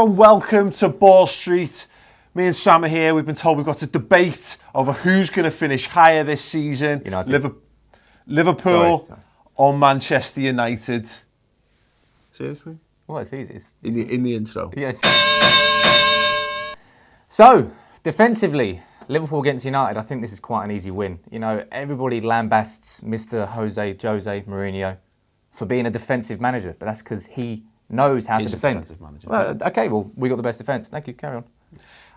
and welcome to Ball Street. Me and Sam are here. We've been told we've got a debate over who's going to finish higher this season. Liverpool Sorry. or Manchester United. Seriously? Well, it's easy. In the intro. Yes. So, defensively, Liverpool against United, I think this is quite an easy win. You know, everybody lambasts Mr. Jose Mourinho for being a defensive manager, but that's because he knows how to defend. Well, okay, well, we got the best defence. Thank you. Carry on.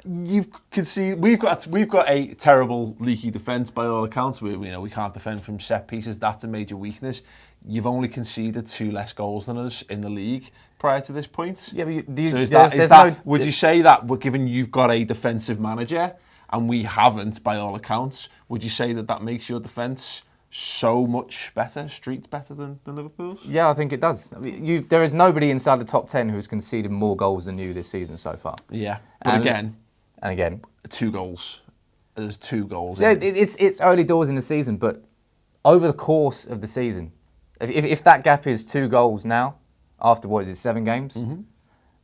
You can see we've got a terrible leaky defence by all accounts. We can't defend from set pieces. That's a major weakness. You've only conceded 2 less goals than us in the league prior to this point. Yeah, but would you say that given you've got a defensive manager and we haven't by all accounts, would you say that makes your defence so much better, streets better than Liverpool's? Yeah, I think it does. There is nobody inside the top 10 who's conceded more goals than you this season so far. Yeah, but again, 2 goals. There's 2 goals. Yeah, it's early doors in the season, but over the course of the season, if that gap is 2 goals now, after 7 games,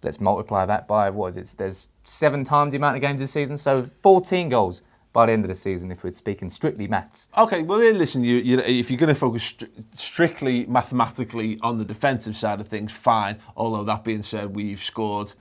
let's multiply that by there's 7 times the amount of games this season, so 14 goals by the end of the season, if we're speaking strictly maths. Okay, well, listen, if you're going to focus strictly mathematically on the defensive side of things, fine. Although, that being said, we've scored,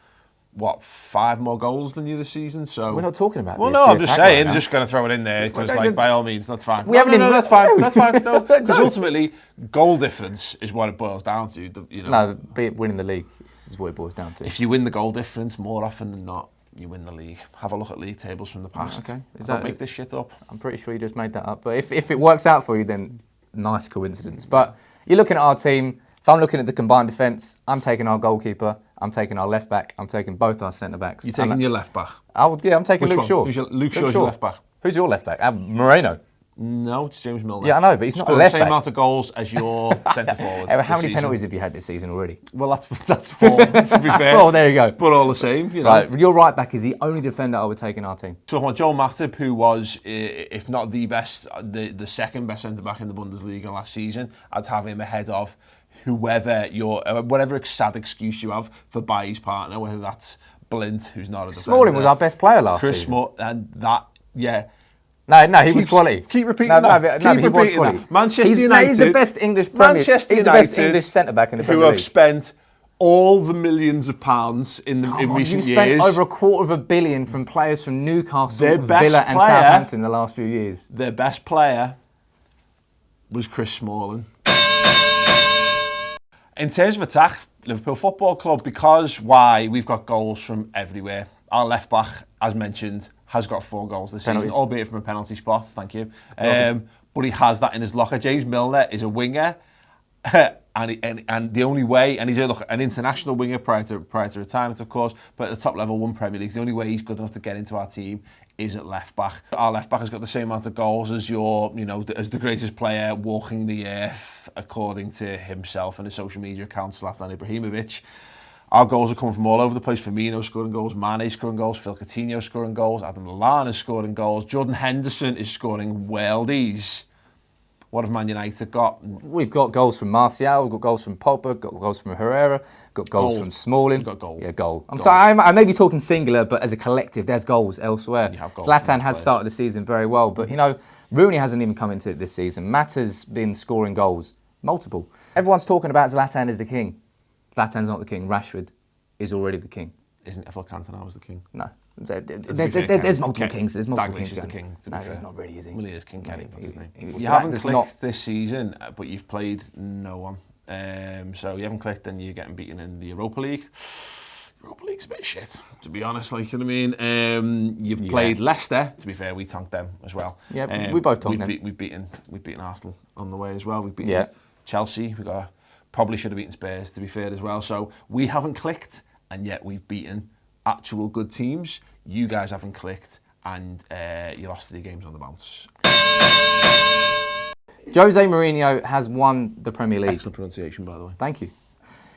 5 more goals than you this season? So we're not talking about I'm just saying, I'm just going to throw it in there, because, by all means, that's fine. That's fine. That's fine. No, because ultimately, goal difference is what it boils down to. No, be it winning the league, this is what it boils down to. If you win the goal difference, more often than not, you win the league. Have a look at league tables from the past. Okay. Don't make this shit up. I'm pretty sure you just made that up. But if it works out for you, then nice coincidence. But you're looking at our team. If I'm looking at the combined defence, I'm taking our goalkeeper. I'm taking our left back. I'm taking both our centre backs. You're taking your left back? I'm taking Luke Shaw. Luke Shaw's your left back. Who's your left back? Moreno. No, it's James Milner. Yeah, I know, but he's not a left back. The same amount of goals as your centre forward. How many penalties have you had this season already? Well, that's 4, to be fair. Well, there you go. But all the same, Right, your right back is the only defender I would take in our team. So Joel Matip, who was, if not the best, the second best centre back in the Bundesliga last season, I'd have him ahead of whatever sad excuse you have for Bailly's partner, whether that's Blint, who's not a defender. Smalling was our best player last season. No, he was quality. Keep repeating that. He was quality. Manchester United. He's the best English Premier. He's the best English centre back in the Premier League. Who have spent all the millions of pounds in recent years. You spent over $250 million from players from Newcastle, Villa, and Southampton in the last few years. Their best player was Chris Smalling. In terms of attack, Liverpool Football Club, we've got goals from everywhere. Our left back, as mentioned, has got 4 goals this season, albeit from a penalty spot. Thank you. But he has that in his locker. James Milner is a winger, and the only way, and he's an international winger prior to retirement, of course. But at the top level, 1 Premier League. The only way he's good enough to get into our team is at left back. Our left back has got the same amount of goals as as the greatest player walking the earth, according to himself and his social media account, Zlatan Ibrahimovic. Our goals are coming from all over the place. Firmino scoring goals, Mane scoring goals, Phil Coutinho scoring goals, Adam Lallana is scoring goals, Jordan Henderson is scoring worldies. What have Man United got? We've got goals from Martial, we've got goals from Pogba, got goals from Herrera, got goals from Smalling. We've got goal. Yeah, goal. I may be talking singular, but as a collective, there's goals elsewhere. Zlatan has started the season very well, but Rooney hasn't even come into it this season. Mata's been scoring goals, multiple. Everyone's talking about Zlatan as the king. Zlatan's not the king. Rashford is already the king. I thought Cantona was the king. No. There's multiple kings. There's multiple kings. Is the king, no, he's not really, is he? Well, he is King Kenny. That's his name. You haven't clicked this season, but you've played no one. So you haven't clicked, and you're getting beaten in the Europa League. Europa League's a bit shit, to be honest. You've played Leicester. To be fair, we tonked them as well. Yeah, we both tonked them. We've beaten Arsenal on the way as well. We've beaten Chelsea. Probably should have beaten Spurs, to be fair, as well. So we haven't clicked, and yet we've beaten actual good teams. You guys haven't clicked, and you lost 3 games on the bounce. Jose Mourinho has won the Premier League. Excellent pronunciation, by the way. Thank you.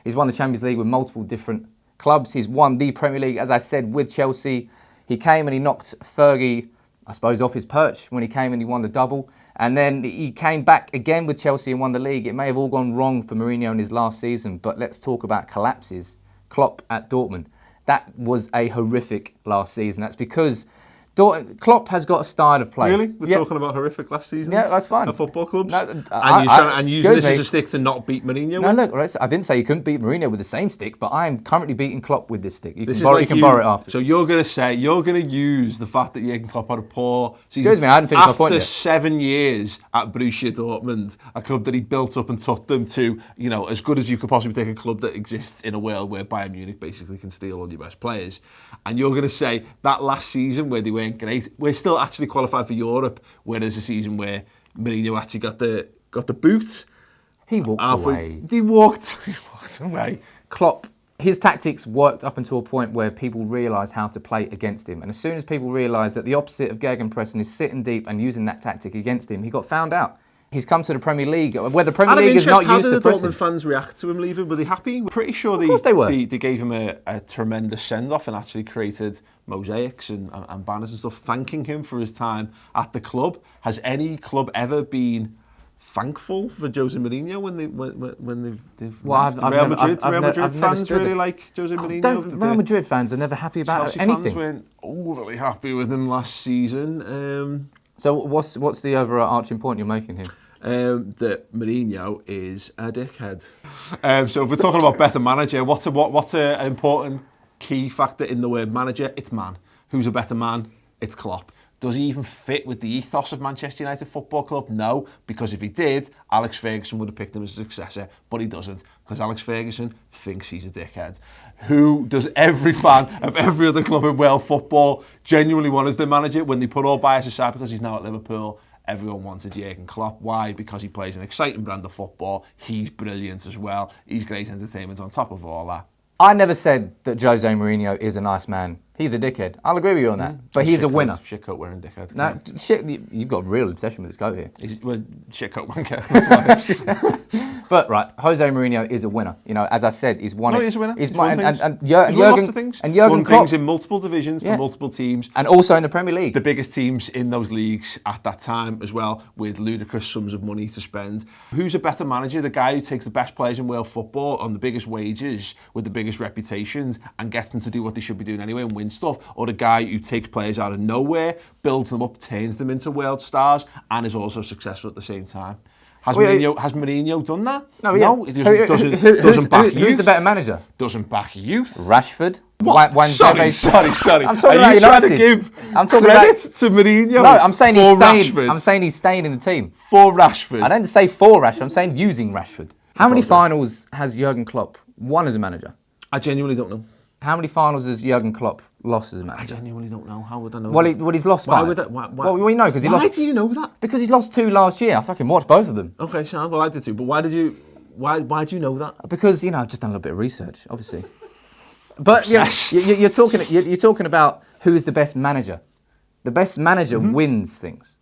He's won the Champions League with multiple different clubs. He's won the Premier League, as I said, with Chelsea. He came and he knocked Fergie, I suppose, off his perch when he came and he won the double. And then he came back again with Chelsea and won the league. It may have all gone wrong for Mourinho in his last season, but let's talk about collapses. Klopp at Dortmund. That was a horrific last season. That's because Klopp has got a style of play. Really? We're talking about horrific last season? Yeah, that's fine. At football clubs? No, and using this as a stick to not beat Mourinho? No, look, right, so I didn't say you couldn't beat Mourinho with the same stick, but I am currently beating Klopp with this stick. You can borrow it after. So you're going to use the fact that Jurgen Klopp had a poor season. Excuse me, I hadn't finished my point yet. After 7 years at Borussia Dortmund, a club that he built up and took them to, as good as you could possibly take a club that exists in a world where Bayern Munich basically can steal all your best players. And you're going to say that last season where they weren't great, we're still actually qualified for Europe, whereas a season where Mourinho actually got the boot. He walked away. He walked away. Klopp, his tactics worked up until a point where people realised how to play against him. And as soon as people realised that the opposite of gegenpressing is sitting deep and using that tactic against him, he got found out. He's come to the Premier League, where the Premier League is not used to pressing. How did the Dortmund fans react to him leaving? Were they happy? We're pretty sure they gave him a tremendous send-off and actually created mosaics and banners and stuff, thanking him for his time at the club. Has any club ever been thankful for Jose Mourinho when they've left? Real Madrid fans really like Jose Mourinho? Real Madrid fans are never happy about Chelsea anything. Fans weren't overly happy with him last season. So what's the overarching point you're making here? That Mourinho is a dickhead. So if we're talking about better manager, what's an important key factor in the word manager? It's man. Who's a better man? It's Klopp. Does he even fit with the ethos of Manchester United Football Club? No, because if he did, Alex Ferguson would have picked him as a successor, but he doesn't, because Alex Ferguson thinks he's a dickhead. Who does every fan of every other club in world football genuinely want as their manager? When they put all bias aside, because he's now at Liverpool, everyone wanted Jurgen Klopp. Why? Because he plays an exciting brand of football. He's brilliant as well. He's great entertainment on top of all that. I never said that Jose Mourinho is a nice man. He's a dickhead. I'll agree with you on that. But he's a winner. Shit coat wearing dickhead. No, you've got a real obsession with this coat here. Shit coat wanker. But right, Jose Mourinho is a winner. As I said, he's won. No, he's a winner. He's won things. And lots of things. And Jurgen Klopp, things in multiple divisions for multiple teams. And also in the Premier League. The biggest teams in those leagues at that time as well, with ludicrous sums of money to spend. Who's a better manager? The guy who takes the best players in world football on the biggest wages with the biggest reputations and gets them to do what they should be doing anyway and win stuff, or the guy who takes players out of nowhere, builds them up, turns them into world stars, and is also successful at the same time? Has Mourinho done that? No, he doesn't back youth. Who's the better manager? Doesn't back youth. Rashford. What? Sorry. I'm talking about United. Trying to give credit to Mourinho? No, I'm saying Rashford. I'm saying he's staying in the team. For Rashford. I didn't say for Rashford. I'm saying using Rashford. How many finals has Jurgen Klopp won as a manager? I genuinely don't know. How many finals has Jurgen Klopp lost as a manager? I genuinely don't know. How would I know? Well, he's lost 5. Well, we know because he lost. Why do you know that? Because he lost 2 last year. I fucking watched both of them. Okay, Sam. Well, I did too. But why do you know that? Because I've just done a little bit of research, obviously. But you're talking about who is the best manager. The best manager wins things.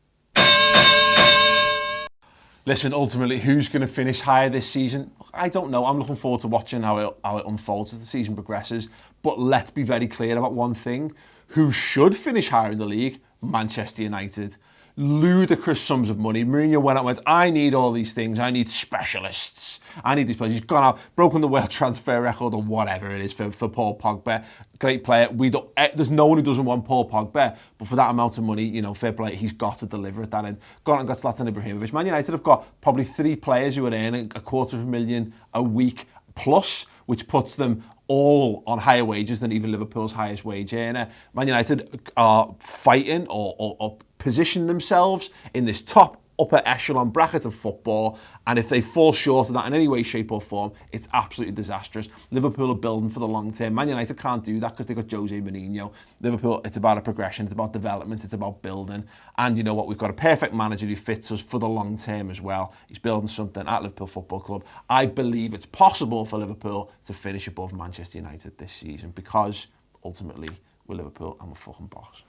Listen, ultimately, who's going to finish higher this season? I don't know. I'm looking forward to watching how it unfolds as the season progresses. But let's be very clear about one thing. Who should finish higher in the league? Manchester United. Ludicrous sums of money. Mourinho went out and went, I need all these things. I need specialists. I need these players. He's gone out, broken the world transfer record or whatever it is for Paul Pogba. Great player. There's no one who doesn't want Paul Pogba. But for that amount of money, fair play, he's got to deliver at that end. Gone and got Zlatan Ibrahimovic. Man United have got probably 3 players who are earning $250,000 a week plus, which puts them all on higher wages than even Liverpool's highest wage earner. Man United are fighting or position themselves in this upper echelon bracket of football, and if they fall short of that in any way, shape or form, it's absolutely disastrous. Liverpool are building for the long term. Man United can't do that because they've got Jose Mourinho. Liverpool, it's about a progression, it's about development, it's about building, and you know what, we've got a perfect manager who fits us for the long term as well. He's building something at Liverpool Football Club. I believe it's possible for Liverpool to finish above Manchester United this season because ultimately we're Liverpool and we're fucking boss.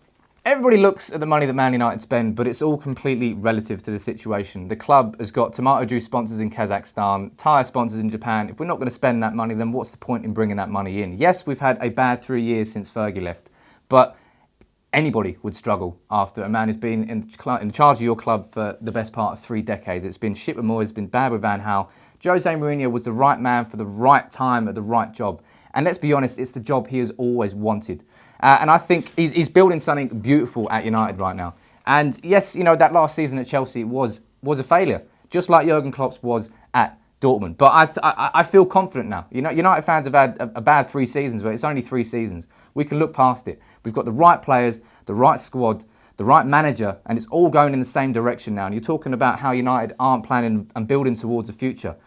Everybody looks at the money that Man United spend, but it's all completely relative to the situation. The club has got tomato juice sponsors in Kazakhstan, tyre sponsors in Japan. If we're not going to spend that money, then what's the point in bringing that money in? Yes, we've had a bad 3 years since Fergie left, but anybody would struggle after a man who's been in charge of your club for the best part of 3 decades. It's been shit with Moyes, it's been bad with Van Gaal. Jose Mourinho was the right man for the right time at the right job. And let's be honest, it's the job he has always wanted. And I think he's building something beautiful at United right now. And yes, that last season at Chelsea was a failure, just like Jurgen Klopp's was at Dortmund. But I feel confident now. United fans have had a bad 3 seasons, but it's only 3 seasons. We can look past it. We've got the right players, the right squad, the right manager, and it's all going in the same direction now. And you're talking about how United aren't planning and building towards the future.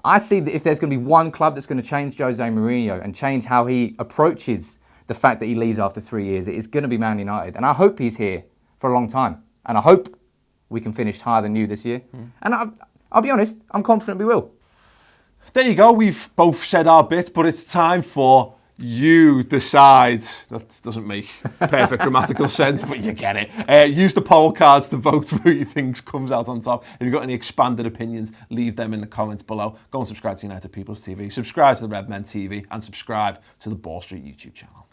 I see that if there's going to be one club that's going to change Jose Mourinho and change how he approaches the fact that he leaves after 3 years, it is going to be Man United. And I hope he's here for a long time. And I hope we can finish higher than you this year. And I'll be honest, I'm confident we will. There you go. We've both said our bit, but it's time for you decide. That doesn't make perfect grammatical sense, but you get it. Use the poll cards to vote for who you think comes out on top. If you've got any expanded opinions, leave them in the comments below. Go and subscribe to United People's TV, subscribe to the Redmen TV, and subscribe to the Ball Street YouTube channel.